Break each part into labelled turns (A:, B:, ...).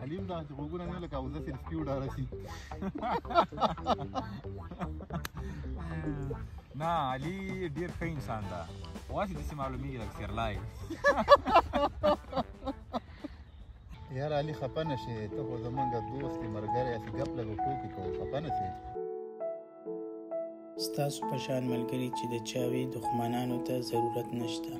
A: علي هم دغسې غوږونه نه لکه اوزه چې سپي وډاره شي.
B: نه علي ډېر ښه انسان ده، واسې داسې معلومیږي لکه سیرلای.
A: یاره علي خفه نه شې، ته خو زمونږ دوست یې، ملګری یې، ګپ لږ ټوکې کوو، خفه نه شې.
C: ستاسو په شان ملګري چې د چا وي دښمنانو ته ضرورت نشته.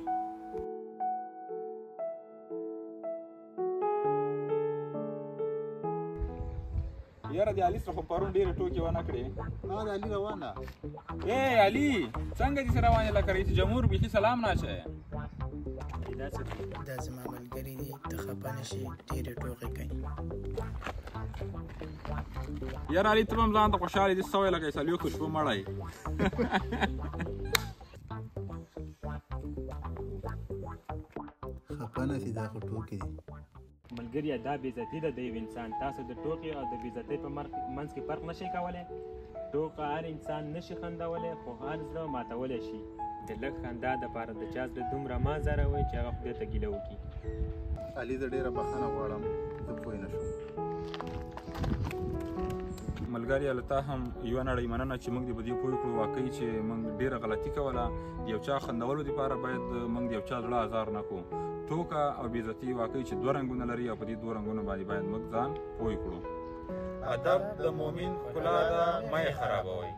B: یاره د علي سره خو پرون ډېرې ټوکې ونه کړې.
A: د علي روانه.
B: علي څنګه دې سره روانې لکه رئیس جمهور بیخي سلام نه شی.
C: دا زما ملګري دي، ته خفه نه شې، ډېرې ټوکې کوي.
B: یاره علي ته به هم ځان ته خوشحالې دې سوی لکه څلوېښتو شپو مړی.
A: خفه نه شي، دا خو ټوکې دي.
D: ملګریه دا بېعزتي ده د یو انسان. تاسو د ټوکې او د بېعزتۍ په منځ کې فرق نشئ کولی. ټوکه هر انسان نشي خندولی، خو هر زړه ماتولی شي. د لږ خندا دپاره د چا زړه دومره مه ځاروئ چې هغه خدای ته ګیله وکړي.
A: علي زه ډېره بښنه غواړم، زه پوه نه شوم.
B: ملګریه له تا هم یوه نړۍ مننه چې موږ دې په دې پوه کړو واقعي چې موږ ډېره غلطي کوله. د یو چا خندولو دپاره باید موږ د یو چا زړه ازار نه کړو. ټوکه او بېعزتي واقعي چې دوه رنګونه لري او په دې دوه رنګونو باندې باید موږ ځان پوه کړو. ادب د مؤمن ښکلا ده، مه یې خرابوئ.